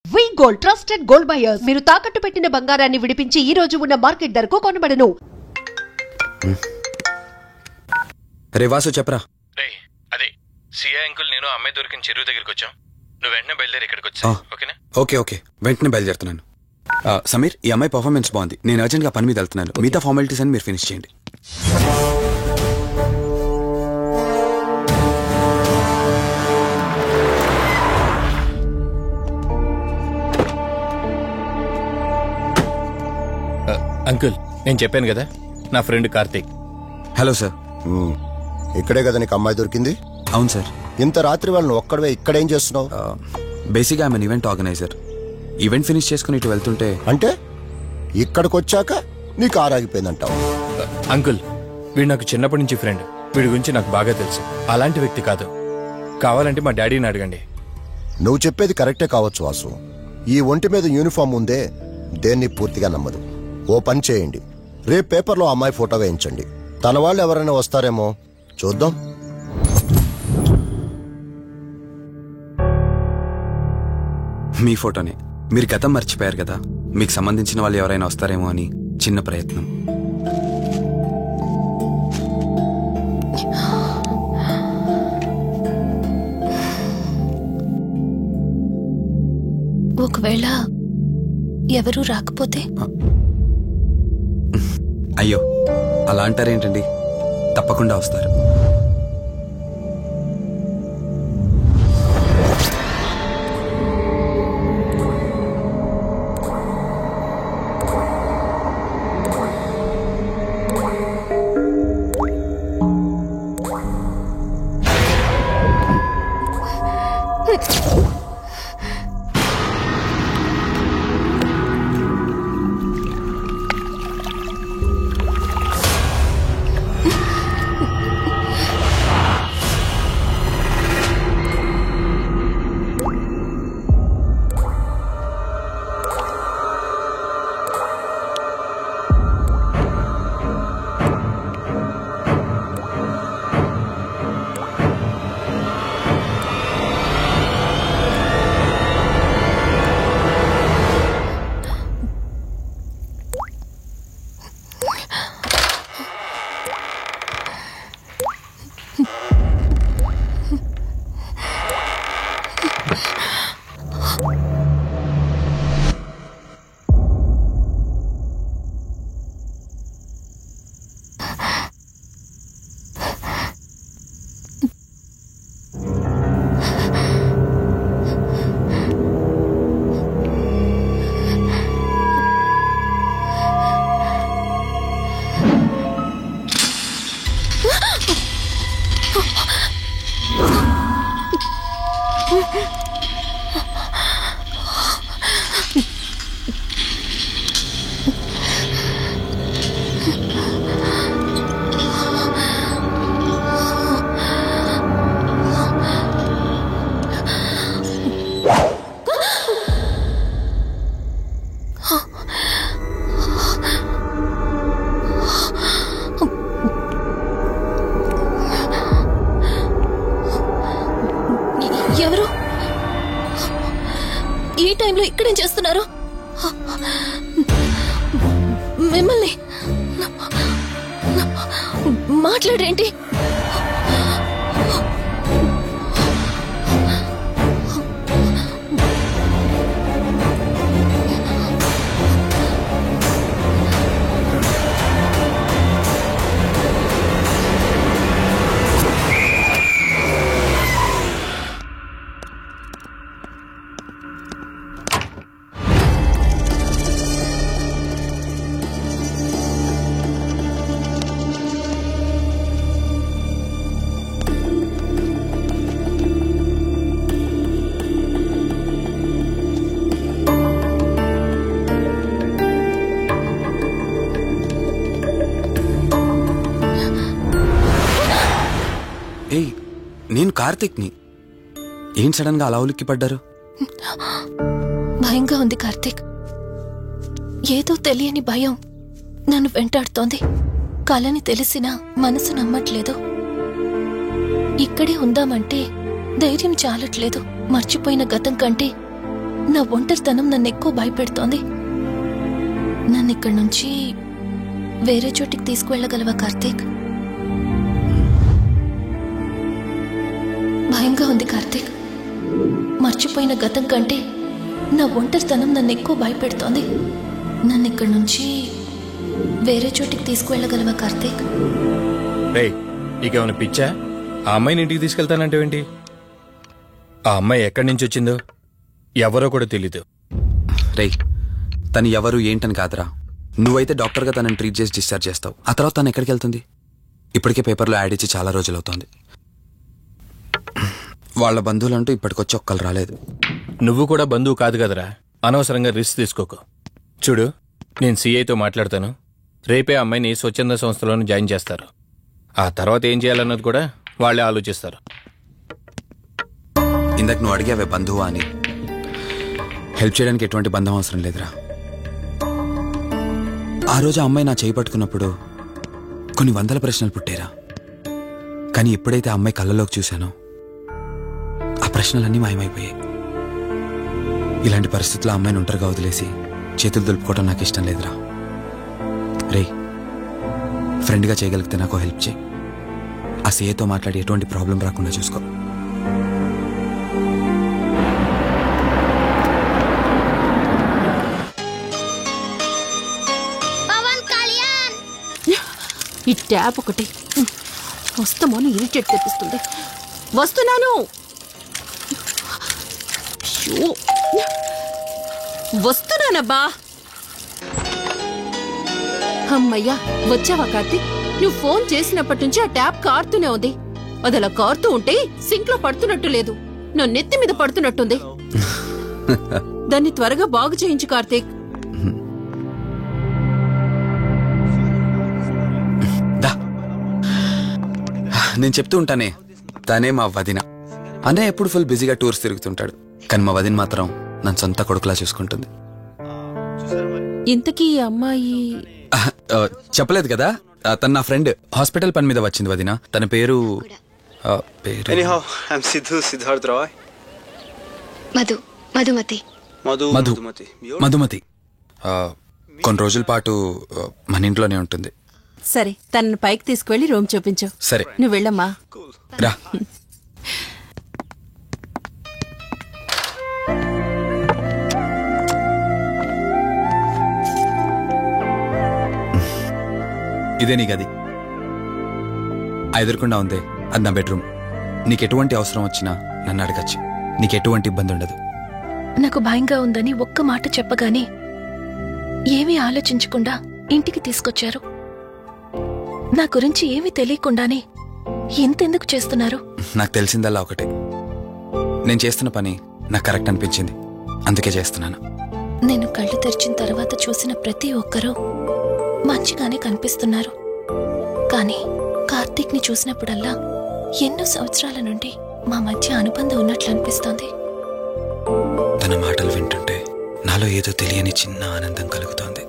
వి gold trusted gold buyers మీరు తాకట్టు పెట్టిన బంగారాన్ని విడిపించి ఈ రోజు ఉన్న మార్కెట్ ధరకు కొనబడను. రే వాసు చెప్పరా. రే అదే సిఐ అంకుల్ నేను అమ్మాయి దొరికిన చెరువు దగ్గరికి వచ్చాం. నువ్వు వెంటనే బయలుదేరి ఇక్కడికి వచ్చా. ఓకేనా? ఓకే వెంటనే బయలుదేరుతున్నాను. సమీర్, ఈ అమ్మాయి పర్ఫార్మెన్స్ బాగుంది. నేను అర్జెంట్ గా పని మీద వెళ్తున్నాను. మిగతా ఫార్మాలిటీస్ అని మీరు ఫినిష్ చేయండి. అంకుల్, నేను చెప్పాను కదా, నా ఫ్రెండ్ కార్తీక్. Hello sir. ఇక్కడే కదా నీకు అమ్మాయి దొరికింది? అవును సార్. ఇంత రాత్రి వాళ్ళని ఒక్కడవే ఇక్కడేం చేస్తున్నావు? బేసిక్గా I'm event organiser. Event finish చేసుకుని ఇటు వెళ్తుంటే అంటే ఇక్కడికి వచ్చాక నీ కారు ఆగిపోయిందంటావు? అంకుల్, వీడు నాకు చిన్నప్పటి నుంచి ఫ్రెండ్. వీడి గురించి నాకు బాగా తెలుసు. అలాంటి వ్యక్తి కాదు. కావాలంటే మా డాడీని అడగండి. నువ్వు చెప్పేది కరెక్టే కావచ్చు వాసు. ఈ ఒంటి మీద యూనిఫామ్ ఉందే దేన్ని పూర్తిగా నమ్మదు. ఓ పని చేయండి, రేపు పేపర్లో అమ్మాయి ఫోటో వేయించండి. తన వాళ్ళు ఎవరైనా వస్తారేమో చూద్దాం. మీ ఫోటోనే. మీరు గతం మర్చిపోయారు కదా, మీకు సంబంధించిన వాళ్ళు ఎవరైనా వస్తారేమో అని చిన్న ప్రయత్నం. ఒకవేళ ఎవరూ రాకపోతే? అయ్యో, అలా అంటారేంటండి? తప్పకుండా వస్తారు. ఎవరు ఈ టైంలో ఇక్కడేం చేస్తున్నారు? మిమ్మల్ని మాట్లాడేంటి? ఏయ్, నేను కార్తీక్ని. ఏం సడన్ గా అలా ఉలిక్కి పడ్డారు? భయంగా ఉంది కార్తీక్. ఏదో తెలియని భయం నన్ను వెంటాడుతోంది. కలని తెలిసినా మనసు నమ్మట్లేదు. ఇక్కడే ఉందామంటే ధైర్యం చాలట్లేదు. మర్చిపోయిన గతం కంటే నా ఒంటరితనం నన్ను ఎక్కువ భయపెడుతోంది. నన్ను ఇక్కడి నుంచి వేరే చోటికి తీసుకువెళ్ళగలవా కార్తీక్? భయంగా ఉంది కార్తీక్. మర్చిపోయిన గతం కంటే నా ఒంటరితనం నన్ను ఎక్కువ భయపెడుతోంది. నన్ను ఇక్కడి నుంచి వేరే చోటికి తీసుకువెళ్ళగలవా కార్తీక్? రే, నీకేమైనా పిచ్చా? ఆ అమ్మాయిని ఇంటికి తీసుకెళ్తానంటేంటి? ఆ అమ్మాయి ఎక్కడి నుంచి వచ్చిందో ఎవరో కూడా తెలీదు. రే, తను ఎవరు ఏంటని కాదురా. నువ్వైతే డాక్టర్గా తనని ట్రీట్ చేసి డిశ్చార్జ్ చేస్తావు. ఆ తర్వాత తను ఎక్కడికి వెళ్తుంది? ఇప్పటికే పేపర్లో యాడ్ ఇచ్చి చాలా రోజులు అవుతోంది. వాళ్ళ బంధువులంటూ ఇప్పటికొచ్చి ఒక్కరు రాలేదు. నువ్వు కూడా బంధువు కాదు కదరా, అనవసరంగా రిస్క్ తీసుకోకు. చూడు, నేను సిఐతో మాట్లాడతాను. రేపే అమ్మాయిని స్వచ్ఛంద సంస్థలోనే జాయిన్ చేస్తారు. ఆ తర్వాత ఏం చేయాలన్నది కూడా వాళ్ళే ఆలోచిస్తారు. ఇందాక నువ్వు అడిగావే బంధువా అని. హెల్ప్ చేయడానికి ఎటువంటి బంధం అవసరం లేదురా. ఆ రోజు ఆ అమ్మాయి నా చేయి పట్టుకున్నప్పుడు కొన్ని వందల ప్రశ్నలు పుట్టేరా. కానీ ఎప్పుడైతే ఆ అమ్మాయి కళ్ళలోకి చూశానో ఆ ప్రశ్నలన్నీ మాయమైపోయాయి. ఇలాంటి పరిస్థితుల్లో అమ్మాయిని ఒంటరిగా వదిలేసి చేతులు దులుపుకోవడం నాకు ఇష్టం లేదురా. రే, ఫ్రెండ్గా చేయగలిగితే నాకు హెల్ప్ చేయి. ఆ సీఏతో మాట్లాడి ఎటువంటి ప్రాబ్లం రాకుండా చూసుకో. ఈ ట్యాప్ ఒకటి వస్తామని ఇరిటేట్ తెప్పిస్తుంది. వస్తున్నాను. వస్తున్నానబ్బా. అమ్మయ్యా, వచ్చావా కార్తీక్? నువ్వు ఫోన్ చేసినప్పటి నుంచి ఆ ట్యాప్ కారుతూనే ఉంది. అది అలా కారుతూ ఉంటే సింక్ లో పడుతున్నట్టు లేదు, నా నెత్తి మీద పడుతున్నట్టుంది. దాన్ని త్వరగా బాగు చేయించు కార్తీక్. నేను చెప్తూ ఉంటానే, తనే మా వదిన. అన్నయ్య ఎప్పుడు ఫుల్ బిజీగా టూర్స్ తిరుగుతుంటాడు, కానీ మా వదిన మాత్రం నన్ను సొంత కొడుకులా చూసుకుంటుంది. ఇంతకీ ఈ అమ్మాయి చెప్పలేదు కదా, తన నా ఫ్రెండ్. హాస్పిటల్ పని మీద వచ్చింది వదిన. తన పేరు Anyhow, I'm Siddharth Roy. Madhumati. Madhumati. కొన్ని రోజుల పాటు మన ఇంట్లోనే ఉంటుంది. సరే, తనను పైకి తీసుకువెళ్ళి రూమ్ చూపించు. సరే, నువ్వు వెళ్ళమ్మా. రా. ఇదే నీ గది. ఎదురుకుండా ఉంది, అది నా బెడ్రూమ్. నీకెటువంటి అవసరం వచ్చినా నన్ను అడగచ్చు. నీకెటువంటి ఇబ్బంది ఉండదు. నాకు భయంగా ఉందని ఒక్క మాట చెప్పగానే ఏమీ ఆలోచించకుండా ఇంటికి తీసుకొచ్చారు. నా గురించి ఏమీ తెలియకుండానే ఇంతెందుకు చేస్తున్నారు? నాకు తెలిసిందల్లా ఒకటే, నేను చేస్తున్న పని నాకు కరెక్ట్ అనిపించింది, అందుకే చేస్తున్నాను. నేను కళ్ళు తెరిచిన తర్వాత చూసిన ప్రతి ఒక్కరూ మంచిగానే కనిపిస్తున్నారు. కానీ కార్తీక్ ని చూసినప్పుడల్లా ఎన్నో సంవత్సరాల నుండి మా మధ్య అనుబంధం ఉన్నట్లు అనిపిస్తోంది. తన మాటలు వింటుంటే నాలో ఏదో తెలియని చిన్న ఆనందం కలుగుతోంది.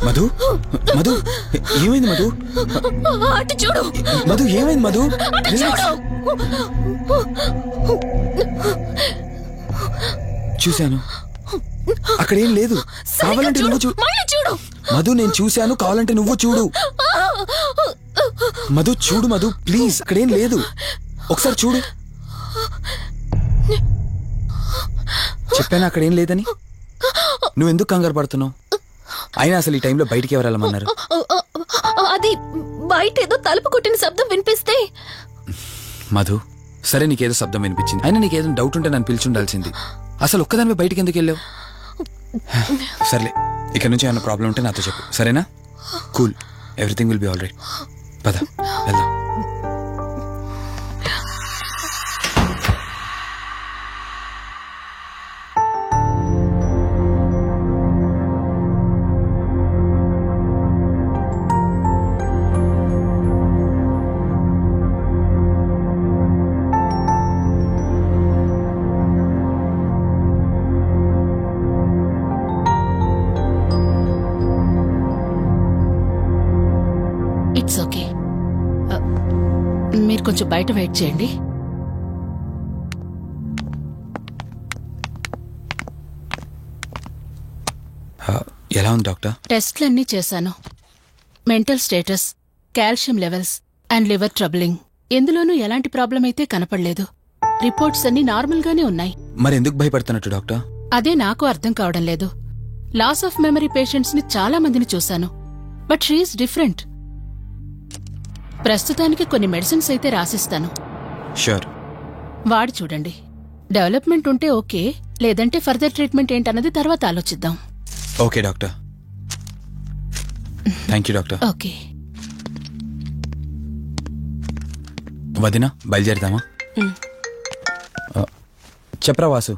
మధు మధు ఏమైంది మధు? అటు చూడు. మధు ఏమైంది మధు? చూశాను, అక్కడేం లేదు. కావాలంటే నువ్వు చూడు మధు. నేను చూశాను, కావాలంటే నువ్వు చూడు. మధు చూడు మధు, ప్లీజ్. అక్కడేం లేదు, ఒకసారి చూడు. చెప్పాను అక్కడేం లేదని. నువ్వెందుకు కంగారు పడుతున్నావు? అయినా అసలు ఈ టైంలో బయటికి ఎవరు వెళ్ళమన్నారు? అది బయట ఏదో తలుపు కొట్టిన శబ్దం వినిపిస్తే. మధు, సరే నీకేదో శబ్దం వినిపించింది, అయినా నీకేదో డౌట్ ఉంటే నన్ను పిలిచి ఉండాల్సింది. అసలు ఒక్కదానిపై బయటికి ఎందుకు వెళ్ళావు? సర్లే, ఇక్కడ నుంచి ఏమైనా ప్రాబ్లం ఉంటే నాతో చెప్పు, సరేనా? Cool, everything will be all right. పద వెళ్దాం. It's okay. మీరు కొంచెం బయట వెయిట్ చేయండి. ఎలా ఉంది డాక్టర్? టెస్ట్లన్నీ చేశాను. Mental status, calcium levels and liver troubling, ఎందులోనూ ఎలాంటి ప్రాబ్లం అయితే కనపడలేదు. రిపోర్ట్స్ అన్ని నార్మల్గానే ఉన్నాయి. మరి ఎందుకు భయపడుతున్నట్టు డాక్టర్? అదే నాకు అర్థం కావడం లేదు. లాస్ ఆఫ్ మెమరీ పేషెంట్స్ ని చాలా మందిని చూశాను, బట్ షీఈస్ డిఫరెంట్. ప్రస్తుతానికి కొన్ని మెడిసిన్స్ అయితే రాసిస్తాను. షూర్. వాడి చూడండి. డెవలప్మెంట్ ఉంటే ఓకే, లేదంటే ఫర్దర్ ట్రీట్మెంట్ ఏంటన్నది తర్వాత ఆలోచిద్దాం. Okay doctor. Thank you doctor. Okay. వదినా, బయలుదేరదామా? చెప్పరా వాసు.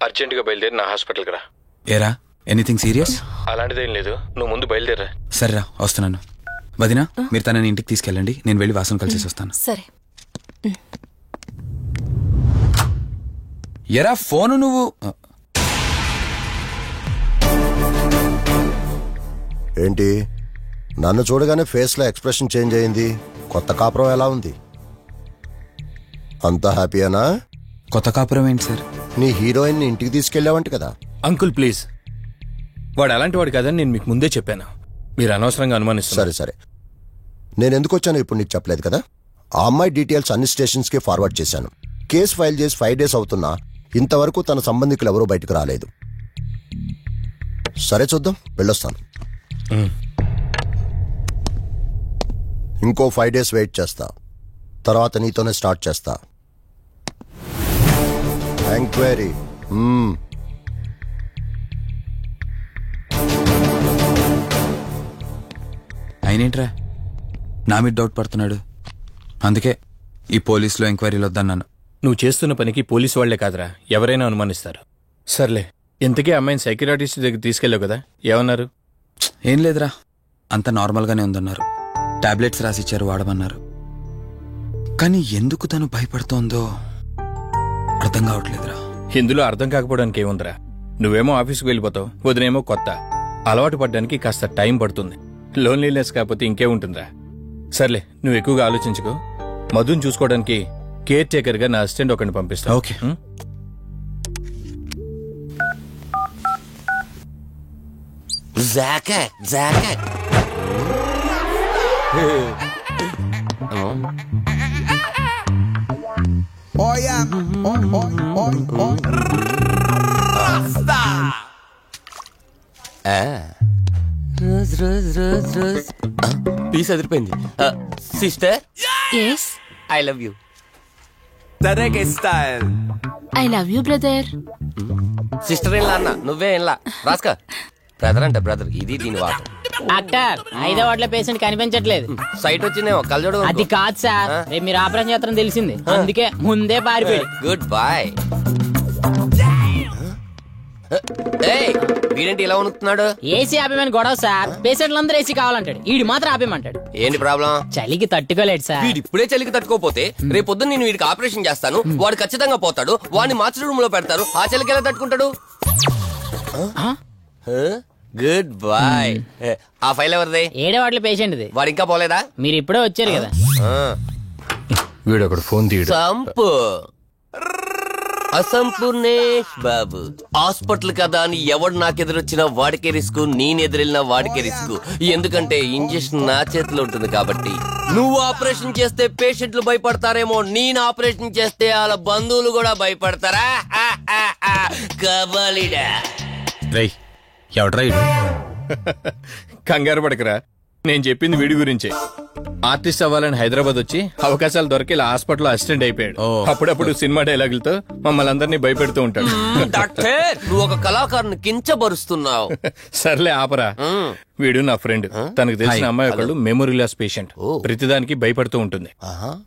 అర్జెంటుగా బయలుదేరి నా హాస్పిటల్కి రా. ఏరా, ఎనీథింగ్ సీరియస్? అలాంటిదేం లేదు, నువ్వు ముందు బయలుదేరా. సరేరా, వస్తున్నాను. వదినా, మీరు తనని ఇంటికి తీసుకెళ్ళండి, నేను వెళ్ళి వాసన కలిసేసి వస్తాను. సరే. ఎరా ఫోను నువ్వు. ఏంటి, నన్ను చూడగానే ఫేస్ లో ఎక్స్ప్రెషన్ చేంజ్ అయింది? కొత్త కాపురం ఎలా ఉంది? అంతా హ్యాపీయేనా? కొత్త కాపురం ఏంటి సార్? నీ హీరోయిన్ ని ఇంటికి తీసుకెళ్ళావంట కదా? అంకుల్ ప్లీజ్, వాడు అలాంటి వాడు కాదని నేను మీకు ముందే చెప్పాను. మీరు అనవసరంగా అనుమానిస్తారు. సరే సరే, నేను ఎందుకు వచ్చానో ఇప్పుడు నీకు చెప్పలేదు కదా. ఆ అమ్మాయి డీటెయిల్స్ అన్ని స్టేషన్స్ కి ఫార్వర్డ్ చేశాను. కేసు ఫైల్ చేసి 5 days అవుతున్నా ఇంతవరకు తన సంబంధికులు ఎవరూ బయటకు రాలేదు. సరే చూద్దాం, వెళ్ళొస్తాను. ఇంకో 5 days వెయిట్ చేస్తా, తర్వాత నీతోనే స్టార్ట్ చేస్తా ఎంక్వైరీ. అయినేంట్రా నా మీద డౌట్ పడుతున్నాడు? అందుకే ఈ పోలీసులో ఎంక్వైరీలు వద్దన్నాను. నువ్వు చేస్తున్న పనికి పోలీసు వాళ్లే కాదురా, ఎవరైనా అనుమానిస్తారు. సర్లే, ఇంతకీ అమ్మాయిని సైకియాట్రిస్ట్ దగ్గర తీసుకెళ్ళావు కదా, ఏమన్నారు? ఏం లేదురా, అంత నార్మల్గానే ఉందన్నారు. టాబ్లెట్స్ రాసిచ్చారు, వాడమన్నారు. కానీ ఎందుకు తను భయపడుతోందో అర్థం కావట్లేదురా. ఇందులో అర్థం కాకపోవడానికి ఏముందిరా? నువ్వేమో ఆఫీస్కి వెళ్ళిపోతావు, వదినేమో కొత్త. అలవాటు పడ్డానికి కాస్త టైం పడుతుంది. లోన్లీనెస్ కాకపోతే ఇంకేముంటుందిరా. సర్లే, నువ్వు ఎక్కువగా ఆలోచించుకో. మధుని చూసుకోవడానికి కేర్ టేకర్ గా నా అసిస్టెంట్ ఒకరిని పంపిస్తా. ఓకే. పీస్ అదిరిపోయింది. Sister, yes, I love you. తరేగే style. I love you brother. Sister ఏం అన్న, నువ్వే ఏంలా రాస్కా. బ్రదర్ అంటే బ్రదర్, ఇది దీని వాటర్. డాక్టర్, 5వ వార్డులో పేషెంట్ కనిపించట్లేదు. సైట్ వచ్చిందేమో, కళ్ళజోడు. అది కాదు సార్, రేపు మీరు ఆపరేషన్ చేస్తారని తెలిసింది, అందుకే ముందే పారిపోయాడు. Good boy. వీడేంటి ఇలా ఉనుకుతున్నాడు? ఏసీ ఆపేమని గొడవ సార్. పేషెంట్లందరూ ఏసీ కావాలంటాడు, ఈడు మాత్రం ఆపేమంటాడు. ఏంటి ప్రాబ్లం? చలికి తట్టుకోలేడు సార్. వీడు ఇప్పుడే చలికి తట్టుకోపోతే రేపు పొద్దున్న నేను వీడికి ఆపరేషన్ చేస్తాను, వాడు ఖచ్చితంగా పోతాడు, వాడిని మార్చి రూమ్ లో పెడతారు. ఆ చలికి ఎలా తట్టుకుంటాడు? Good boy. ఆ ఫైల్ ఎవరిది? ఏడవాట్ల పేషెంట్ది. వాడు ఇంకా పోలేదా? మీరు ఇప్పుడే వచ్చారు కదా. వీడు ఒకడు ఫోన్ తీయడు. సంపు అసంపూర్ణేష్ బాబు. హాస్పిటల్ కదా అని ఎవడు నాకెదురొచ్చినా వాడికే రిస్క్, నేనెదిరెళ్ళినా వాడికే రిస్క్. ఎందుకంటే ఇంజెక్షన్ నా చేతిలో ఉంటుంది కాబట్టి. నువ్వు ఆపరేషన్ చేస్తే పేషెంట్లు భయపడతారేమో, నేను ఆపరేషన్ చేస్తే వాళ్ళ బంధువులు కూడా భయపడతారా? కబాలిడా. రై ఎవడ్రా ఇడు? కంగారు పడకరా, నేను చెప్పింది వీడి గురించే. ఆర్టిస్ట్ అవ్వాలని హైదరాబాద్ వచ్చి అవకాశాలు దొరికి ఇలా హాస్పిటల్ అసిస్టెంట్ అయిపోయాడు. అప్పుడప్పుడు సినిమా డైలాగులతో మమ్మల్ని అందరినీ భయపెడుతూ ఉంటాడు. డాక్టర్, నువ్వు ఒక కళాకారుని కించబరుస్తున్నావు. సర్లే ఆపరా. వీడు నా ఫ్రెండ్. తనకు తెలిసిన అమ్మాయి ఒకళ్ళు మెమరీ లాస్ పేషెంట్. ప్రతిదానికి భయపడుతూ ఉంటుంది.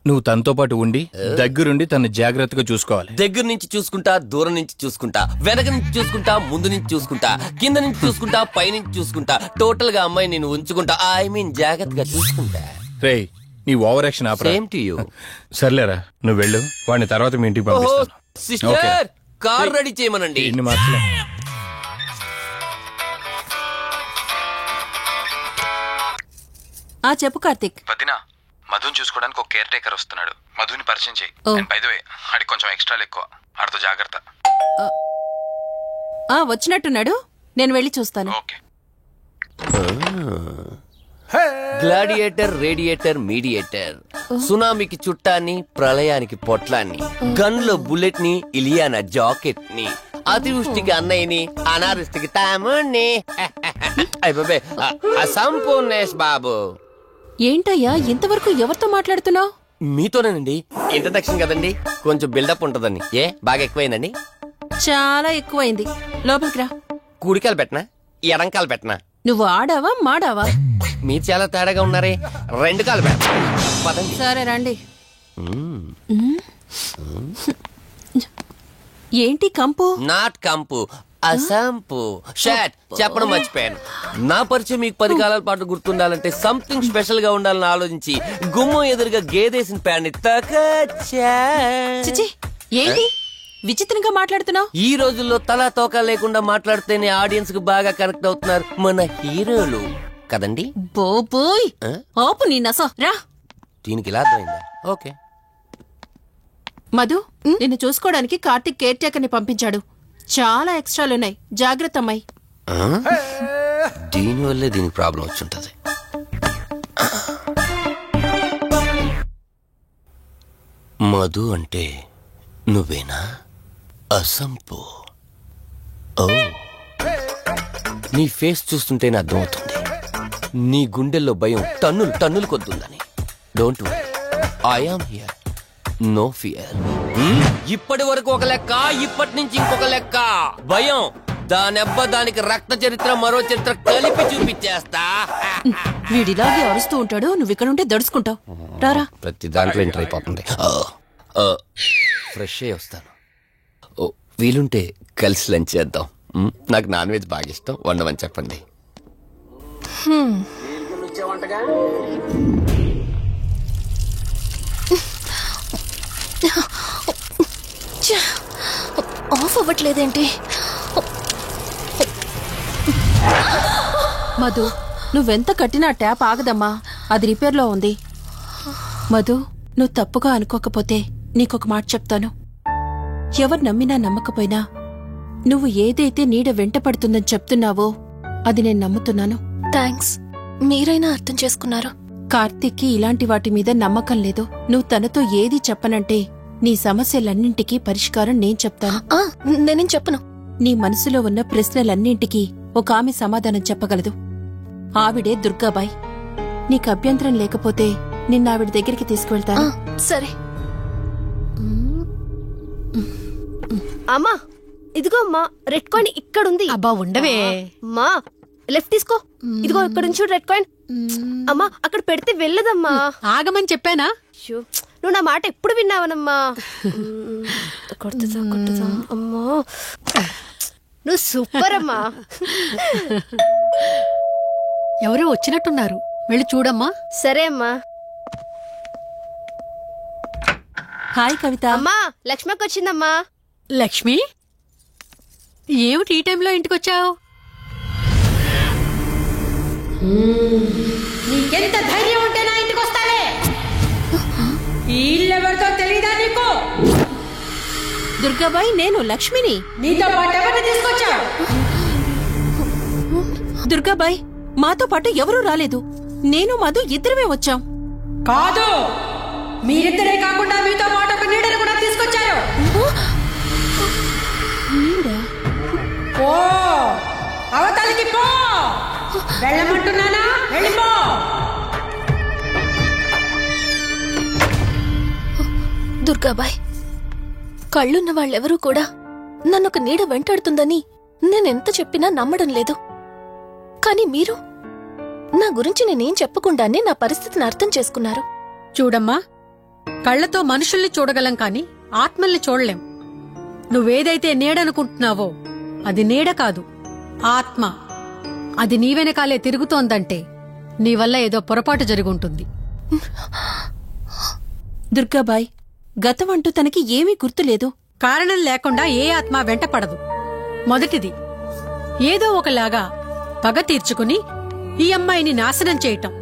నువ్వు తనతో పాటు ఉండి దగ్గరుండి తను జాగ్రత్తగా చూసుకోవాలి. దగ్గర నుంచి చూసుకుంటా, దూరం నుంచి చూసుకుంటా, వెనక నుంచి చూసుకుంటా, ముందు నుంచి చూసుకుంటా, కింద నుంచి చూసుకుంటా, పై నుంచి చూసుకుంటా, టోటల్ గా అమ్మాయి నేను ఉంచుకుంటా. ఐ మీన్ జాగ్రత్తగా చూసుకుంటా. రేయ్, నీ over action opera. Same to you. సర్లేరా, నువ్వు వెళ్ళు. వాడిని తర్వాత మీ ఇంటికి పంపిస్తాను. సిస్టర్, కార్ రెడీ చేయమనండి. ఇన్ని మార్చలే. చెప్పు కార్తిక్. వదినా, మధుని చూసుకోవడానికి ఒక కేర్ టేకర్ వస్తున్నాడు. మధుని పరిచయం చేయి. బై ది వే, ఆడికి కొంచెం ఎక్స్ట్రా ఎక్కువ. ఆడితో జాగ్రత్త. వచ్చినట్టున్నాడు, నేను వెళ్ళి చూస్తాను. ఓకే. Gladiator, radiator, mediator. సునామీకి చుట్టాన్ని, ప్రళయానికి పొట్లాన్ని, గన్లో బుల్లెట్ ని, ఇలియానా జాకెట్ ని, అతివృష్టికి అన్నయ్యని, అనావృష్టికి తమ్ముణ్ణి. అయిపోయి అసంపూర్ణేష్ బాబు. ఏంటయ్యా ఇంతవరకు ఎవరితో మాట్లాడుతున్నావు? మీతోనేనండి. ఇంట్రడక్షన్ కదండి, కొంచెం బిల్డప్ ఉంటదండి. బాగా ఎక్కువైందండి? చాలా ఎక్కువైంది. లోపలికి రా. కుడికాలు పెట్టనా, ఎడంకాలు పెట్టనా? నువ్వు ఆడావా మాడావా? మీరు చాలా తేడాగా ఉన్నారే. 2 కాలు పెట్ట. సరే రండి. ఏంటి కంపు? నాట్ కంపు, అసంపు. షాట్ చెప్పడం మర్చిపోయాను. నా పరిచయం మీకు 10 కాలాల పాటు గుర్తుండాలంటే సంథింగ్ స్పెషల్ గా ఉండాలని ఆలోచించి గుమ్మం ఎదురుగా గేదేసిన ప్యాన్ని తకచ్చా. చిచి, ఏంటి విచిత్రంగా మాట్లాడుతున్నావు? ఈ రోజుల్లో తలా తోక లేకుండా మాట్లాడితేనే ఆడియన్స్ కు బాగా కనెక్ట్ అవుతున్నారు మన హీరోలు కదండి. బోబోయ్, ఆపు నీ నస. రా. దీనికి ఇలా అర్థమైందా? ఓకే. మధు, నిన్ను చూసుకోవడానికి కార్తిక్ కేర్ టేకర్ ని పంపించాడు. చాలా ఎక్స్ట్రాలున్నాయి, జాగ్రత్త అమ్మాయి. దీనివల్లే దీనికి ప్రాబ్లం వచ్చుంటది. మధు అంటే నువ్వేనా? అసంపు. ఓ, నీ ఫేస్ చూస్తుంటేనే అర్థమవుతుంది నీ గుండెల్లో భయం టన్నులు టన్నులు కొద్దుందని. Don't worry, I am here, no fear. ఇప్పటి వరకు ఒక లెక్క, ఇప్పటి నుంచి ఇంకొక లెక్క. భయం దానెబ్బ, దానికి రక్త చరిత్ర, మరో చరిత్ర కలిపి చూపించేస్తా. వీడిలాగే అరుస్తూ ఉంటాడు, నువ్వు ఇక్కడ ఉంటే దడుచుకుంటావు. రారా. ప్రతి దాంట్లో ఎంటర్ అయిపోతుంది. ఫ్రెష్ అయ్యి వస్తాను. వీలుంటే కలిసి లంచ్ చేద్దాం. నాకు నాన్ వెజ్ బాగా ఇష్టం, వండమని చెప్పండి. ఆఫ్ అవ్వట్లేదేంటి? మధు, నువ్వెంత కట్టినా ట్యాప్ ఆగదమ్మా, అది రిపేర్లో ఉంది. మధు, నువ్వు తప్పుగా అనుకోకపోతే నీకొక మాట చెప్తాను. ఎవరు నమ్మినా నమ్మకపోయినా నువ్వు ఏదైతే నీడ వెంట పడుతుందని చెప్తున్నావో అది నేను నమ్ముతున్నాను. థ్యాంక్స్, మీరైనా అర్థం చేసుకున్నారు. కార్తిక్కి ఇలాంటి వాటి మీద నమ్మకం లేదు. నువ్వు తనతో ఏది చెప్పనంటే నీ సమస్యలన్నింటికీ పరిష్కారం నేను చెప్తాను. నేనేం చెప్పను. నీ మనసులో ఉన్న ప్రశ్నలన్నింటికీ ఒక ఆమె సమాధానం చెప్పగలదు. ఆవిడే దుర్గాబాయ్. నీకు అభ్యంతరం లేకపోతే నిన్నావిడ దగ్గరికి తీసుకువెళ్తాను. సరే. అమ్మా, ఇదిగో అమ్మా, రెడ్ కాయిన్ ఇక్కడుంది. అబ్బా ఉండవే. అమ్మా, లెఫ్ట్ తీసుకో. ఇదిగో ఇక్కడ నుంచి రెడ్ కాయిన్. అమ్మా, అక్కడ పెడితే వెళ్ళదమ్మా. ఆగమని చెప్పానా? నువ్వు నా మాట ఎప్పుడు విన్నావనమ్మా. కొడుతుందా కొడుతుందా. అమ్మా, నువ్వు సూపర్ అమ్మా. ఎవరో వచ్చినట్టున్నారు, వెళ్ళి చూడమ్మా. సరే అమ్మా. హాయ్ కవిత. అమ్మా, లక్ష్మకి వచ్చిందమ్మా. లక్ష్మి, ఏమిటి ఈ టైంలో ఇంటికొచ్చావు? నీకెంత ధైర్యం ఉంటే నా ఇంటికి వస్తావే? ఈ ఇల్లెవరితో తెలీదా నీకు? దుర్గాబాయ్, నేను లక్ష్మిని. నీతో పాటు ఎవరిని తీసుకొచ్చావు? దుర్గాబాయ్, మాతో పాటు ఎవరూ రాలేదు. నేను మధు ఇద్దరమే వచ్చాం. కాదు, మీరిద్దరే కాకుండా మీతో పాటు ఒక నీడను కూడా తీసుకొచ్చారు. ఓ అవతలికి పో. వెళ్ళమంటున్నానా? వెళ్ళిపో. దుర్గాబాయ్, కళ్ళున్న వాళ్ళెవరూ కూడా నన్నొక నీడ వెంటాడుతుందని నేనెంత చెప్పినా నమ్మడం లేదు. కానీ మీరు నా గురించి నేనేం చెప్పకుండానే నా పరిస్థితిని అర్థం చేసుకున్నారు. చూడమ్మా, కళ్లతో మనుషుల్ని చూడగలం కాని ఆత్మల్ని చూడలేం. నువ్వేదైతే నీడనుకుంటున్నావో అది నీడ కాదు, ఆత్మ. అది నీ వెనకాలే తిరుగుతోందంటే నీ వల్ల ఏదో పొరపాటు జరుగుంటుంది. దుర్గాబాయ్, గతం అంటూ తనకి ఏమీ గుర్తులేదు. కారణం లేకుండా ఏ ఆత్మ వెంటపడదు. మొదటిది, ఏదో ఒకలాగా పగ తీర్చుకుని ఈ అమ్మాయిని నాశనం చేయటం.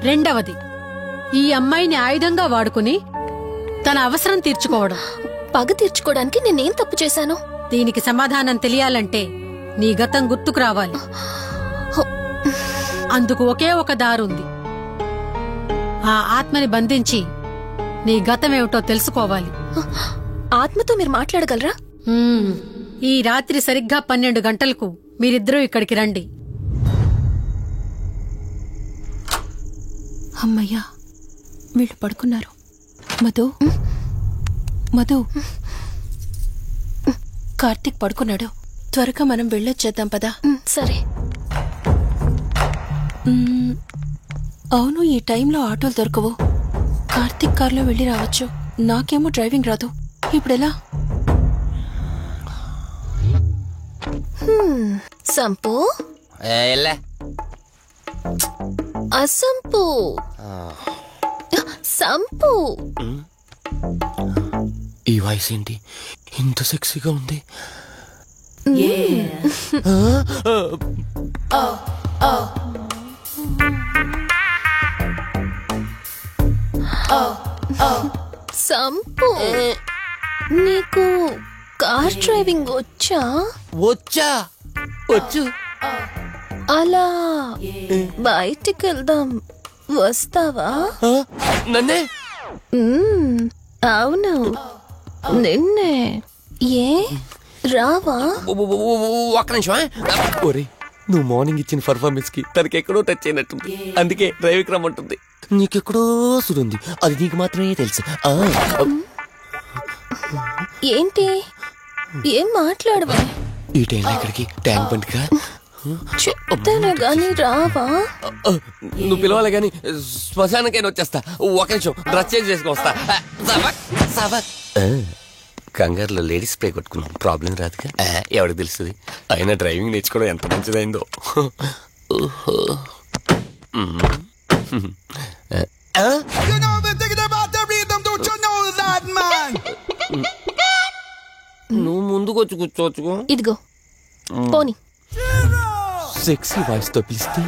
రెండవది, ఈ అమ్మాయిని ఆయుధంగా వాడుకుని తన అవసరం తీర్చుకోవడం. పగ తీర్చుకోవడానికి నేనేం తప్పు చేశాను? దీనికి సమాధానం తెలియాలంటే నీ గతం గుర్తుకు రావాలి. అందుకు ఒకే ఒక దారుంది. ఆ ఆత్మని బంధించి నీ గతమేమిటో తెలుసుకోవాలి. ఆత్మతో మీరు మాట్లాడగలరా? ఈ రాత్రి సరిగ్గా 12 గంటలకు మీరిద్దరూ ఇక్కడికి రండి. అమ్మయ్యా, వీళ్ళు పడుకున్నారు. మధు, మధు, కార్తీక్ పడుకున్నాడు. త్వరగా మనం వెళ్ళొచ్చేద్దాం పదా. సరే. అవును, ఈ టైంలో ఆటోలు దొరకవు. కార్తీక్ కార్లో వెళ్ళి రావచ్చు. నాకేమో డ్రైవింగ్ రాదు. ఇప్పుడెలా? సంపు, అసంపు, సంపు. ఈ వాయిస్ ఏంటి ఇంత సెక్సీగా ఉంది? సంపు, నీకు కార్ డ్రైవింగ్ వచ్చా? వచ్చా, వచ్చు. అలా బయటికి వెళ్దాం, వస్తావా? నన్నే? అవును, నిన్నే. ఏ రావా? ఒక్క నిమిషం. ఒరే, నువ్వు మార్నింగ్ ఇచ్చిన పర్ఫార్మెన్స్ కి తనకి ఎక్కడో టచ్ అయినట్టుంది. అందుకే డ్రైవింగ్ రమ్మంటుంది. నీకెక్కడో సురుంది, అది నీకు మాత్రమే తెలుసు. ఏంటి, ఏం మాట్లాడవా? ఈ టైంలో ఎక్కడికి? ట్యాంక్ బండ్ కా? చెప్తానే గాని రావా? నువ్వు పిలవాలి గాని శ్మశానకైనా వచ్చేస్తా. ఒక నిమిషం, డ్రెస్ చేంజ్ చేసుకుని వస్తా. కంగారులో లేడీస్ స్ప్రే కొట్టుకున్నాం, ప్రాబ్లం రాదుగా. ఎవరికి తెలుస్తుంది? అయినా డ్రైవింగ్ నేర్చుకోవడం ఎంత మంచిదైందో. నువ్వు ముందుకు వచ్చి కూర్చోవచ్చు. ఇదిగో పోనీ. సెక్సీ వాయిస్ తో పిలిస్తే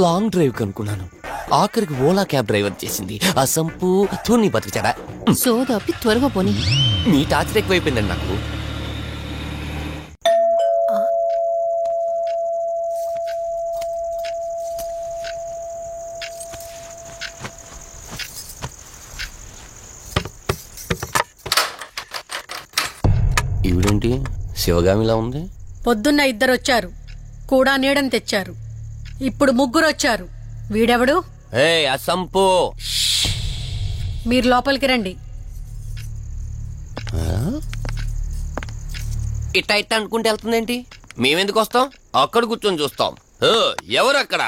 లాంగ్ డ్రైవ్ కనుకున్నాను. ఆఖరికి ఓలా క్యాబ్ డ్రైవర్ చేసింది ఆ సంపు. తూని బతికిచాడా? సోదాపి త్వరగా పోనీ. నీ టార్చర్ ఎక్కువైపోయిందండి నాకు. ఈవిడేంటి శివగామిలా ఉంది? పొద్దున్న 2 వచ్చారు, కూడా నీడని తెచ్చారు. ఇప్పుడు 3 వచ్చారు. వీడెవడు? అసంపు. మీరు లోపలికి రండి. ఇట్ట ఇట్ట అనుకుంటే వెళ్తుందేంటి? మేమెందుకు వస్తాం? అక్కడ కూర్చొని చూస్తాం. ఎవరు అక్కడ?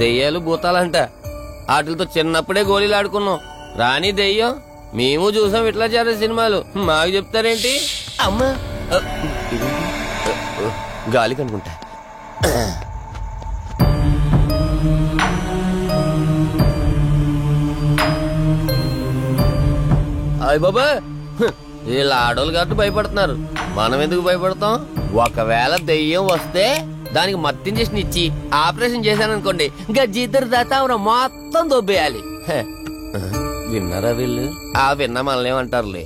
దెయ్యాలు భూతాలంట. వాటితో చిన్నప్పుడే గోళీలు ఆడుకున్నాం. రాని దెయ్యం మేము చూసాం ఇట్లా చేరే సినిమాలు, మాకు చెప్తారేంటి? అమ్మా గాలి కనుకుంటా. అయ్య బాబా, వీళ్ళ ఆడోళ్ళు కాబట్టి భయపడుతున్నారు, మనం ఎందుకు భయపడతాం? ఒకవేళ దెయ్యం వస్తే దానికి మత్తు ఇంజెక్షన్ ఇచ్చి ఆపరేషన్ చేశాననుకోండి, ఇంకా జిద్దరు దాతావరం మొత్తం దొబ్బేయాలి. విన్నారా వీళ్ళు? ఆ విన్నా మనల్ని ఏమంటారులే.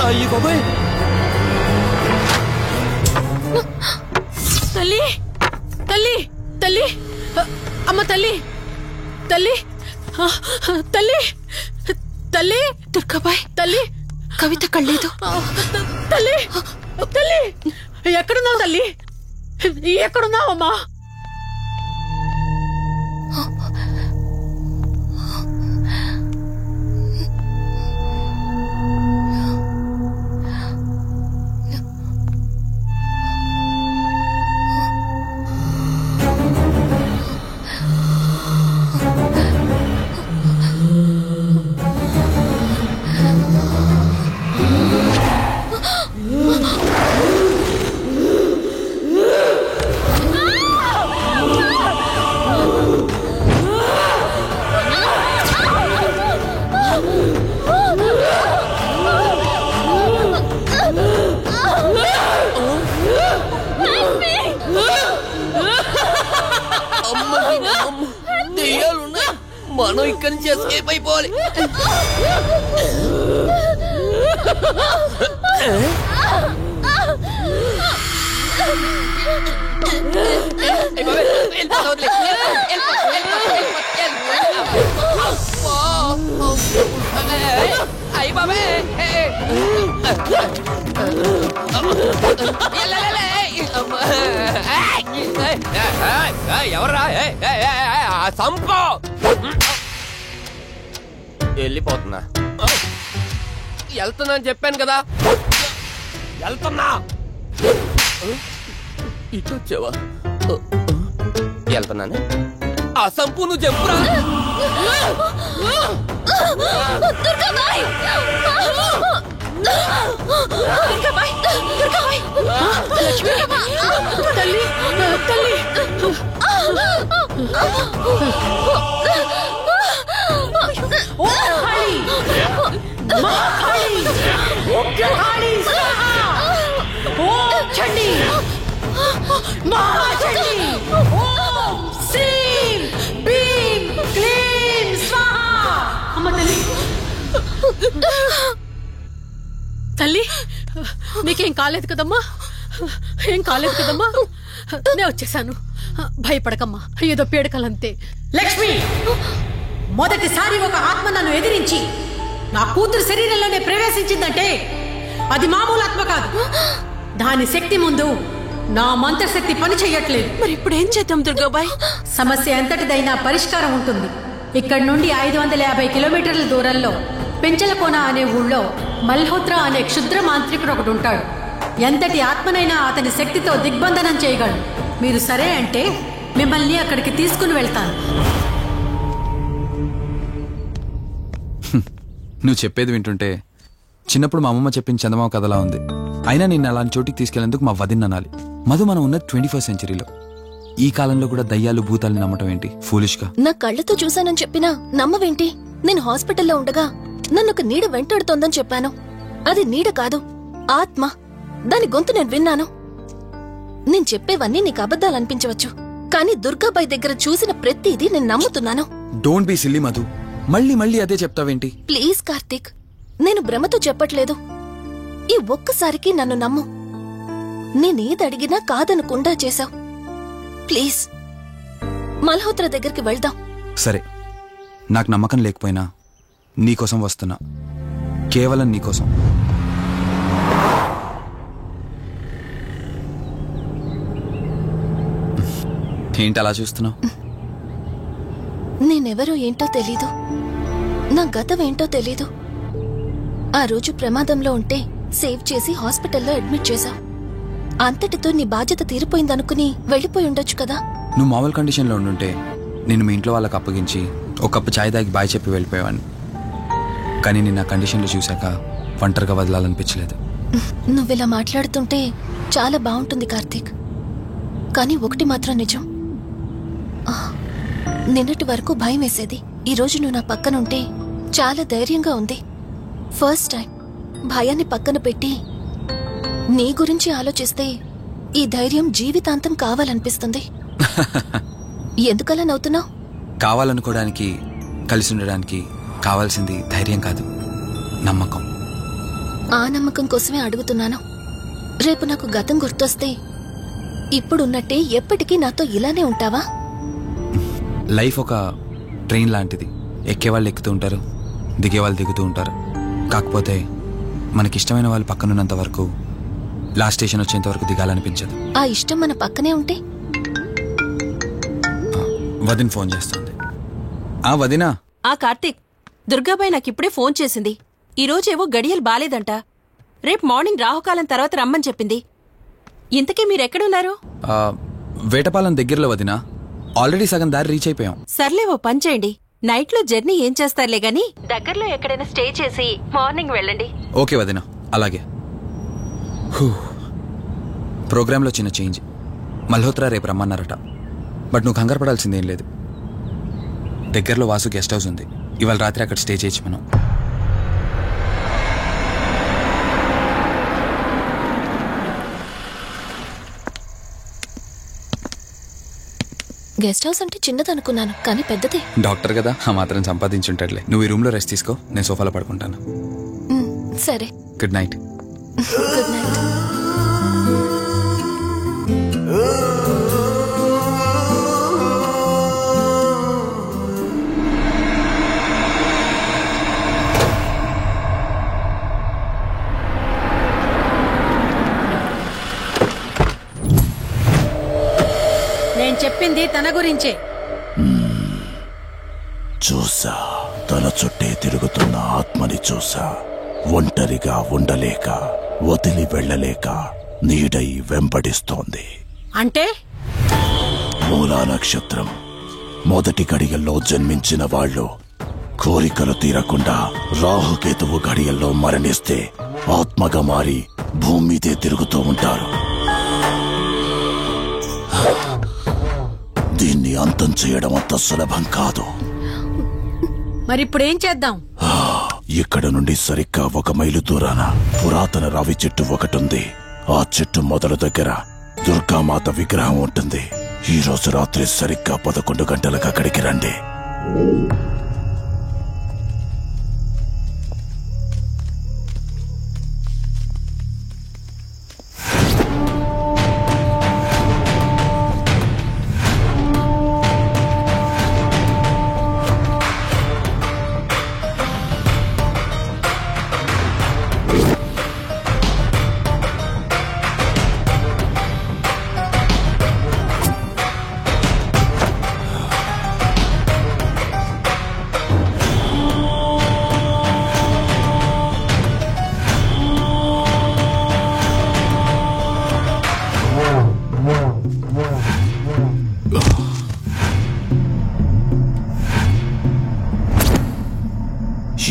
అయ్యి బాబాయ్, తల్లి తల్లి తల్లి అమ్మ తల్లి తల్లి తల్లి తల్లి దుర్గాబాయ్, తల్లి కవిత కళ్ళేదు. తల్లి తల్లి ఎక్కడున్నావు తల్లి? ఎక్కడున్నావమ్మా? దెయ్యాలున్నాయి, మనం ఇక్కడి నుంచి ఎస్కేప్ అయిపోవాలి. అయ్యి బాబే, ఎవర్రా? సంపో వెళ్ళిపోతున్నా. వెళ్తున్నా అని చెప్పాను కదా, వెళ్తున్నా. ఇటు వచ్చావా? వెళ్తున్నాను. ఆ సంపు నువ్వు చెప్పురా. దుర్గాబాయ్! దుర్గాబాయ్! దుర్గాబాయ్! లక్ష్మి! తల్లి తల్లి తల్లి నీకేం కాలేదు కదమ్మా? ఏం కాలేదు కదమ్మా? నేను వచ్చేసాను, భయపడకమ్మా. ఏదో పీడకలంతే. లక్ష్మి, మొదటిసారి ఒక ఆత్మ నన్ను ఎదిరించి నా కూతురు శరీరంలోనే ప్రవేశించిందంటే అది మామూలు ఆత్మ కాదు. దాని శక్తి ముందు నా మంత్రశక్తి పని చెయ్యట్లేదు. మరి ఇప్పుడు ఏం చేద్దాం దుర్గాబాయ్? సమస్య ఎంతటిదైనా పరిష్కారం ఉంటుంది. ఇక్కడి నుండి 550 కిలోమీటర్ల దూరంలో పెంచలకోన అనే ఊళ్ళో మల్హోత్రా అనే క్షుద్ర మాంత్రికుడు ఒకడు ఉంటాడు. ఎంతటి ఆత్మనైనా అతని శక్తితో దిగ్బంధనం చేయగలడు. మీరు సరే అంటే మిమ్మల్ని అక్కడికి తీసుకుని వెళ్తాను. నువ్వు చెప్పేది వింటుంటే చిన్నప్పుడు మా అమ్మమ్మ చెప్పిన చందమామ కథలా ఉంది. అయినా నిన్ను అలాంటి చోటికి తీసుకెళ్లేందుకు మా వదిన అనాలి. మధు, మనం ఉన్నది 21st సెంచరీలో. ఈ కాలంలో కూడా దయ్యాలు భూతాల్ని నమ్మటం ఏంటి? ఫూలిష్ గా. నా కళ్ళతో చూశానని చెప్పినా నమ్మవేంటి? నేను హాస్పిటల్లో ఉండగా నన్ను ఒక నీడ వెంటాడుతోందని చెప్పాను. అది నీడ కాదు, ఆత్మ. దాని గొంతు నేను విన్నాను. నేను చెప్పేవన్నీ నీకు అబద్ధాలనిపించవచ్చు, కానీ దుర్గాబాయ్ దగ్గర చూసిన ప్రతిదీ నేను నమ్ముతున్నాను. డోంట్ బీ సిల్లీ మధు, మళ్ళీ మళ్ళీ అదే చెప్తావేంటి? ప్లీజ్ కార్తీక్, నేను భ్రమతో చెప్పట్లేదు. ఈ ఒక్కసారికి నన్ను నమ్ము. నేనేది అడిగినా కాదనకుండా చేశావు. ప్లీజ్ మల్హోత్రా దగ్గరికి వెళ్దాం. సరే, నాకు నమ్మకం లేకపోయినా నీకోసం వస్తున్నా, కేవలం నీకోసం. ఏంటి అలా చూస్తున్నావు? నేనెవరో ఏంటో తెలీదు, నా గతం ఏంటో తెలీదు. ఆ రోజు ప్రమాదంలో ఉంటే సేవ్ చేసి హాస్పిటల్లో అడ్మిట్ చేశావు. అంతటితో నీ బాధ్యత తీరిపోయిందనుకుని వెళ్ళిపోయి ఉండొచ్చు కదా. నువ్వు మామూలు కండిషన్లో ఉండుంటే నేను మీ ఇంట్లో వాళ్ళకి అప్పగించి ఒక కప్పు ఛాయ్ తాగి బాయ్ చెప్పి వెళ్ళిపోయేవాడిని. కానీ నేను నా కండిషన్లో చూశాక ఒంటరిగా వదలాలనిపించలేదు. నువ్విలా మాట్లాడుతుంటే చాలా బాగుంటుంది కార్తీక్. కానీ ఒకటి మాత్రం నిజం, నిన్నటి వరకు భయం వేసేది. ఈరోజు నువ్వు నా పక్కనుంటే చాలా ధైర్యంగా ఉంది. ఫస్ట్ టైం భయాన్ని పక్కన పెట్టి నీ గురించి ఆలోచిస్తే ఈ ధైర్యం జీవితాంతం కావాలనిపిస్తుంది. ఎందుకలా నవ్వుతున్నావు? కావాలనుకోవడానికి, కలిసి ఉండడానికి కావాల్సింది ధైర్యం కాదు, నమ్మకం. ఆ నమ్మకం కోసమే అడుగుతున్నాను. రేపు నాకు గతం గుర్తొస్తే ఇప్పుడున్నట్టే ఎప్పటికీ నాతో ఇలానే ఉంటావా? లైఫ్ ఒక ట్రైన్ లాంటిది. ఎక్కేవాళ్ళు ఎక్కుతూ ఉంటారు, దిగేవాళ్ళు దిగుతూ ఉంటారు. కాకపోతే మనకిష్టమైన వాళ్ళు పక్కనున్నంత వరకు లాస్ట్ స్టేషన్ వచ్చేంత వరకు దిగాలనిపించదు. ఆ ఇష్టం మన పక్కనే ఉంటే? వదిన ఫోన్ చేస్తుంది. వదినా. కార్తీక్, దుర్గాబాయ్ నాకిప్పుడే ఫోన్ చేసింది. ఈరోజేవో గడియలు బాలేదంట. రేపు మార్నింగ్ రాహుకాలం తర్వాత రమ్మని చెప్పింది. ఇంతకీ మీరెక్కడున్నారు? వేటపాలెం దగ్గరలో వదినా. ఆల్రెడీ సగం దారి రీచ్ అయిపోయాం. సర్లే, ఓ పని చేయండి. నైట్ లో జర్నీ ఏం చేస్తారులే గాని దగ్గరలో ఎక్కడైనా స్టే చేసి మార్నింగ్ వెళ్ళండి. ఓకే వదినా, అలాగే. ప్రోగ్రాంలో చిన్న చేంజ్. మల్హోత్రా రేపు రమ్మన్నారట. బట్ నువ్వు కంగారు పడాల్సిందేం లేదు. దగ్గరలో వాసు గెస్ట్ హౌస్ ఉంది. ఇవాళ రాత్రి అక్కడ స్టే చేయొచ్చు మనం. గెస్ట్ హౌస్ అంటే చిన్నదనుకున్నాను, కానీ పెద్దదే. డాక్టర్ కదా, ఆ మాత్రం సంపాదించుంటాడులే. నువ్వు ఈ రూమ్ లో రెస్ట్ తీసుకో, నేను సోఫాలో పడుకుంటాను. సరే, గుడ్ నైట్. Good night. నేను చెప్పింది తన గురించే. చూసా, తన చుట్టే తిరుగుతున్న ఆత్మని చూసా. ఒంటరిగా ఉండలేక, వదిలి వెళ్ళలేక నీడై వెంబడిస్తోంది. అంటే మూలా నక్షత్రం మొదటి గడియల్లో జన్మించిన వాళ్ళు కోరికలు తీరకుండా రాహుకేతువు గడియల్లో మరణిస్తే ఆత్మగా మారి భూమి మీదే తిరుగుతూ ఉంటారు. దీన్ని అంతం చేయడం అంత సులభం కాదు. మరిప్పుడేం చేద్దాం? ఇక్కడ నుండి సరిగ్గా 1 మైలు దూరాన పురాతన రావి చెట్టు ఒకటుంది. ఆ చెట్టు మొదల దగ్గర దుర్గామాత విగ్రహం ఉంటుంది. ఈ రోజు రాత్రి సరిగ్గా 11 గంటలకు అక్కడికి రండి.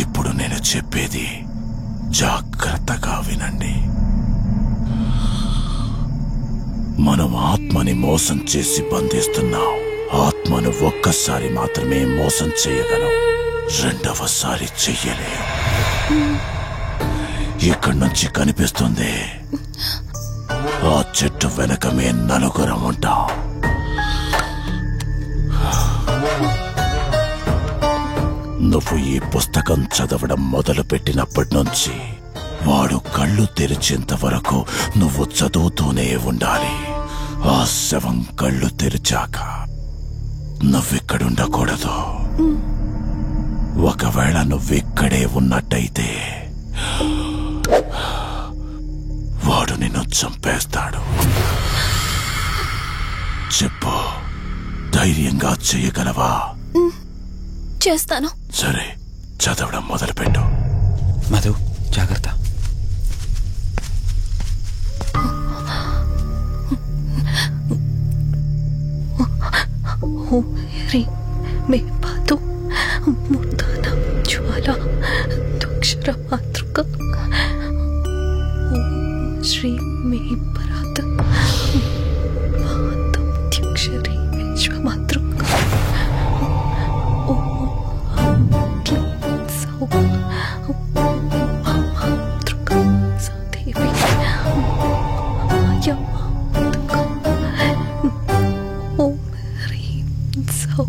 ఇప్పుడు నేను చెప్పేది జాగ్రత్తగా వినండి. మనం ఆత్మని మోసం చేసి బంధిస్తున్నాం. ఆత్మను ఒక్కసారి మాత్రమే మోసం చేయగలం, రెండవసారి చెయ్యలేం. ఇక్కడి నుంచి కనిపిస్తుంది, ఆ చెట్టు వెనకమే నలుగురం ఉంటాం. నువ్వు ఈ పుస్తకం చదవడం మొదలు పెట్టినప్పటి నుంచి వాడు కళ్ళు తెరిచేంత వరకు నువ్వు చదువుతూనే ఉండాలి. ఆ శవం కళ్ళు తెరిచాక నువ్విక్కడుండకూడదు. ఒకవేళ నువ్విక్కడే ఉన్నట్టయితే వాడు నిన్ను చంపేస్తాడు. చెప్పు, ధైర్యంగా చేయగలవా? చేస్తాను. సరే, చదవడం మొదలుపెట్టు. మధు, జాగ్రత్త. మే పాదు ముర్దాన జ్వాల దుక్షర మాతృక శ్రీ మే పరాత్ పాదక్షరి విశ్వమాతృక మాతృక సదేవి ఓం హ్రీం సౌ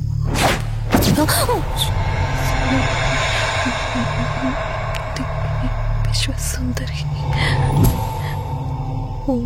విశ్వసుందరి ఓం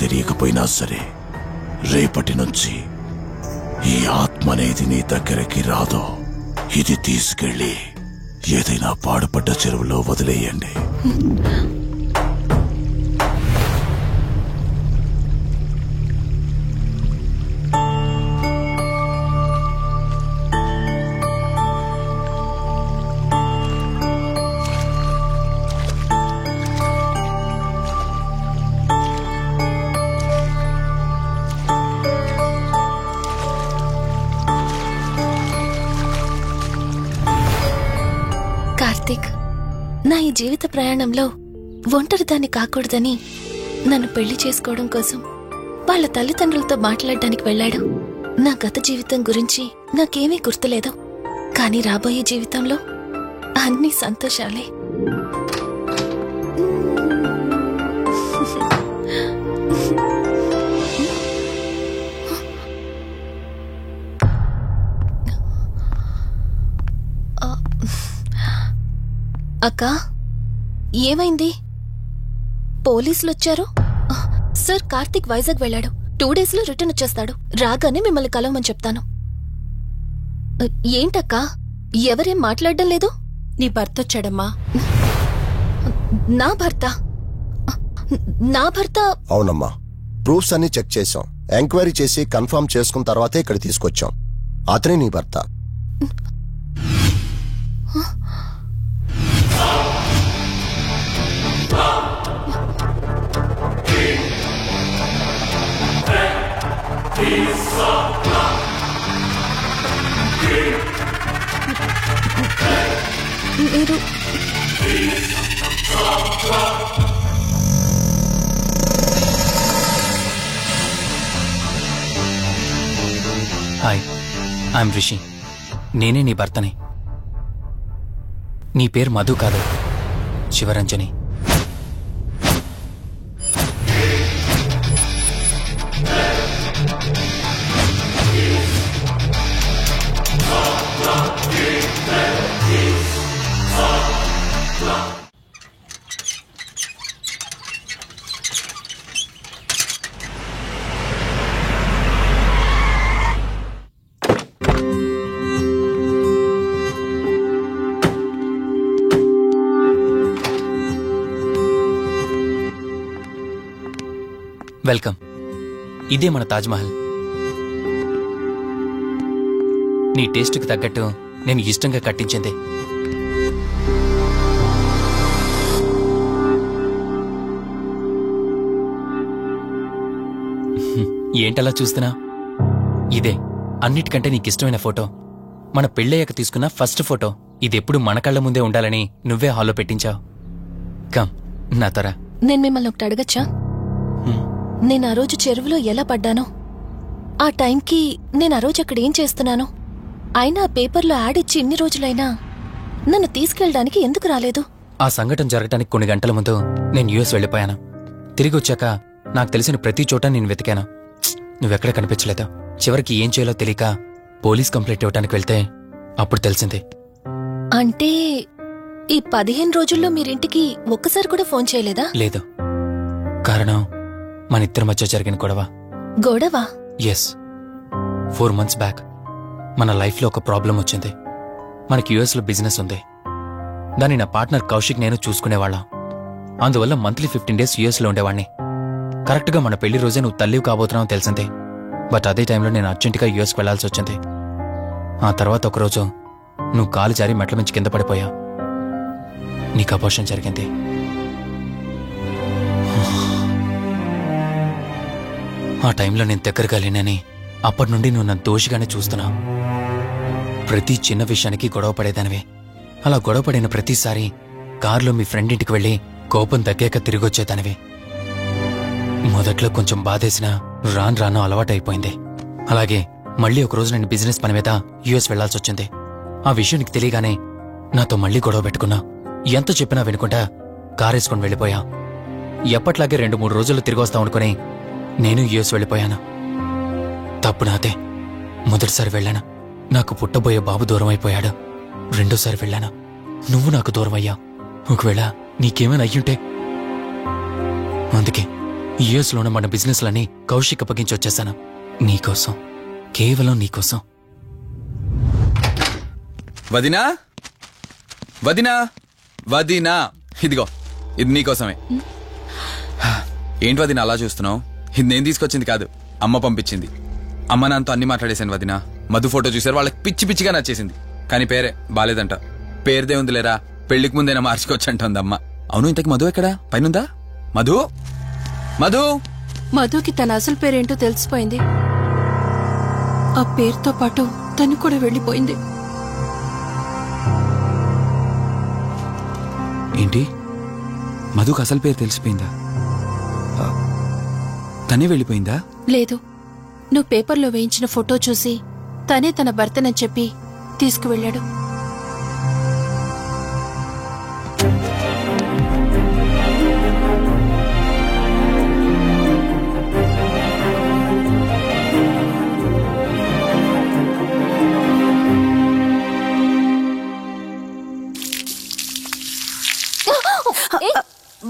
తెలియకపోయినా సరే, రేపటి నుంచి ఈ ఆత్మ అనేది నీ దగ్గరికి రాదు. ఇది తీసుకెళ్ళి ఏదైనా పాడుపడ్డ చెరువులో వదిలేయండి. కార్తీక్, నా ఈ జీవిత ప్రయాణంలో ఒంటరిదాన్ని కాకూడదని నన్ను పెళ్లి చేసుకోవడం కోసం వాళ్ళ తల్లిదండ్రులతో మాట్లాడడానికి వెళ్ళాడు. నా గత జీవితం గురించి నాకేమీ గుర్తులేదు, కానీ రాబోయే జీవితంలో అన్ని సంతోషాలే. అక్కా, ఏమైంది? పోలీసులు వచ్చారు. సార్, కార్తీక్ వైజాగ్ వెళ్ళాడు. 2 days లో రిటర్న్ వచ్చేస్తాడు. రాగానే మిమ్మల్ని కలవమని చెప్తాను. ఏంటక్కా, ఎవరేం మాట్లాడడం లేదు? నీ భర్త వచ్చాడమ్మా. నా భర్త? నా భర్త? అవునమ్మా, ప్రూఫ్స్ అన్ని చెక్ చేశాం. ఎంక్వైరీ చేసి కన్ఫర్మ్ చేసుకున్న తర్వాతే ఇక్కడ తీసుకొచ్చాం. అతనే నీ భర్త. మీరు హాయ్, ఐఎమ్ రిషి. నేనే నీ భర్తని. నీ పేరు మధు కాదు, శివరంజని. వెల్కమ్. ఇదే మన తాజ్మహల్. నీ టేస్ట్కి తగ్గట్టు నేను ఇష్టంగా కట్టించింది. ఏంటలా చూస్తున్నా? ఇదే అన్నిటికంటే నీకిష్టమైన ఫోటో. మన పెళ్ళయ్యాక తీసుకున్న ఫస్ట్ ఫోటో. ఇదెప్పుడు మన కళ్ళ ముందే ఉండాలని నువ్వే హాల్లో పెట్టించావు. కమ్ నా తర. నేను మిమ్మల్ని ఒకటి అడగచ్చా? నేను ఆ రోజు చెరువులో ఎలా పడ్డానో, ఆ టైంకి నేను ఆ రోజు అక్కడ ఏం చేస్తున్నానో, అయినా ఆ పేపర్లో యాడ్ ఇచ్చి ఇన్ని రోజులైనా నన్ను తీసుకెళ్ళడానికి ఎందుకు రాలేదు? ఆ సంఘటన జరగటానికి కొన్ని గంటల ముందు నేను యుఎస్ వెళ్ళిపోయాను. తిరిగి వచ్చాక నాకు తెలిసిన ప్రతి చోట నేను వెతికాను. నువ్వెక్కడ కనిపించలేదు. చివరికి ఏం చేయాలో తెలియక పోలీస్ కంప్లైంట్ ఇవ్వడానికి వెళ్తే అప్పుడు తెలిసింది. అంటే ఈ 15 రోజుల్లో మీరింటికి ఒక్కసారి కూడా ఫోన్ చేయలేదా? లేదు. కారణం మన ఇద్దరి మధ్య జరిగిన గొడవ. గొడవ? ఎస్. 4 months బ్యాక్ మన లైఫ్లో ఒక ప్రాబ్లం వచ్చింది. మనకి యుఎస్లో బిజినెస్ ఉంది. దాన్ని నా పార్ట్నర్ కౌశిక్ నేను చూసుకునేవాళ్ళం. అందువల్ల మంత్లీ 15 days యుఎస్లో ఉండేవాణ్ణి. కరెక్ట్గా మన పెళ్లి రోజే నువ్వు తల్లివి కాబోతున్నావు తెలిసింది. బట్ అదే టైంలో నేను అర్జెంటుగా యుఎస్కి వెళ్లాల్సి వచ్చింది. ఆ తర్వాత ఒకరోజు నువ్వు కాలు జారి మెట్ల మించి కింద పడిపోయావు. నీకు అబార్షన్ జరిగింది. ఆ టైంలో నేను దగ్గరగా లేనని అప్పటి నుండి నువ్వు నన్ను దోషిగానే చూస్తున్నావు. ప్రతి చిన్న విషయానికి గొడవ పడేదానివి. అలా గొడవ పడిన ప్రతిసారి కారులో మీ ఫ్రెండ్ ఇంటికి వెళ్ళి కోపం తగ్గాక తిరిగొచ్చేదానివి. మొదట్లో కొంచెం బాధేసినా రాను రాను అలవాటైపోయింది. అలాగే మళ్ళీ ఒకరోజు నేను బిజినెస్ పని మీద యుఎస్ వెళ్లాల్సి వచ్చింది. ఆ విషయం నీకు తెలియగానే నాతో మళ్ళీ గొడవ పెట్టుకున్నా. ఎంత చెప్పినా వినుకుంటా కారేసుకొని వెళ్ళిపోయా. ఎప్పట్లాగే 2-3 రోజుల్లో తిరిగి వస్తాం అనుకుని నేను యుఎస్ వెళ్ళిపోయాను. తప్పు నాదే. మొదటిసారి వెళ్ళాను, నాకు పుట్టబోయే బాబు దూరం అయిపోయాడు. రెండోసారి వెళ్ళాను, నువ్వు నాకు దూరం అయ్యా. ఒకవేళ నీకేమైనా అయ్యుంటే. అందుకే యుఎస్లోనే మన బిజినెస్లన్నీ కౌశిక్ అప్పగించి వచ్చేసాను. నీకోసం, కేవలం నీకోసం. వదినా, వదినా, వదినా, ఇదిగో ఇది నీకోసమే. ఏంటి వదినా అలా చూస్తున్నావు? ఇది నేను తీసుకొచ్చింది కాదు, అమ్మ పంపించింది. అమ్మ నాన్నతో అన్ని మాట్లాడేశాను వదినా. మధు ఫోటో చూసారు, వాళ్ళకి పిచ్చి పిచ్చిగా నచ్చేసింది. కానీ పేరే బాలేదంట. పేరుదే ఉంది లేరా, పెళ్లికి ముందైనా మార్చుకోవచ్చంటుంది అమ్మ. అవును, ఇంతకు మధు ఎక్కడా? పైనుందా? మధు, మధు. మధుకి తన అసలు పేరేంటో తెలిసిపోయింది. ఆ పేరుతో పాటు తను కూడా వెళ్ళిపోయింది. ఏంటి, మధుకు అసలు పేరు తెలిసిపోయిందా? తనే వెళ్ళిపోయిందా? లేదు, నువ్వు పేపర్లో వేయించిన ఫోటో చూసి తనే తన భర్తనని చెప్పి తీసుకువెళ్ళాడు.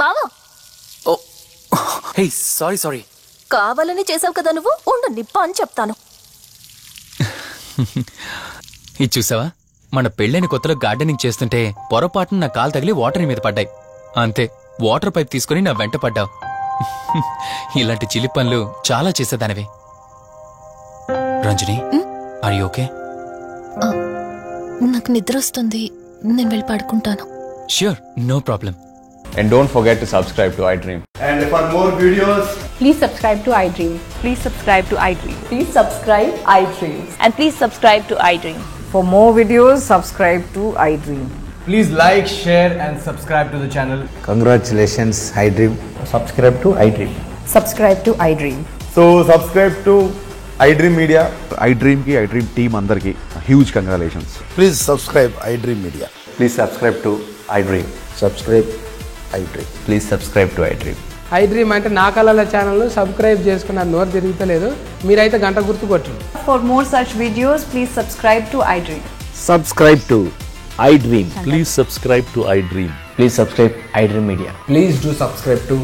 బావా, హే సారీ. కావాలని చేసావు కదా నువ్వు. ఉండు, నిప్ప అని చెప్తాను. ఇది చూసావా, మన పెళ్ళైన కొత్తలో గార్డెనింగ్ చేస్తుంటే పొరపాటున నా కాలు తగిలి వాటర్ మీద పడ్డాయి. అంతే, వాటర్ పైప్ తీసుకుని నా వెంట పడ్డావు. ఇలాంటి చిలి పనులు చాలా చేసేదానివి. Ranjani, are you okay? నాకు నిద్ర వస్తుంది, నేను వెళ్ళి పడుకుంటాను. Sure, no problem. And don't forget to subscribe to iDream. And for more videos, please subscribe to iDream. Please subscribe to iDream. Please subscribe iDream. And please subscribe to iDream. For more videos, subscribe to iDream. please like, share and subscribe to the channel. Congratulations, iDream. Subscribe to iDream. Subscribe to iDream. So subscribe to iDream Media. iDream ki iDream team andarki huge congratulations. Please subscribe iDream Media. Please subscribe to iDream. Subscribe iDream. Please subscribe to iDream. iDream అంటే నా కళల channel subscribe చేసుకున్న నోరు తిరుగుతలేదు. మీరైతే గంట గుర్తు కొట్టండి. For more such videos, please subscribe to iDream. Subscribe to iDream. Please subscribe to iDream. Please subscribe iDream Media. Please do subscribe to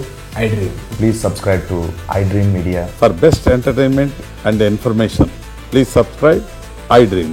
iDream. Please subscribe to iDream Media. For best entertainment and information, please subscribe iDream.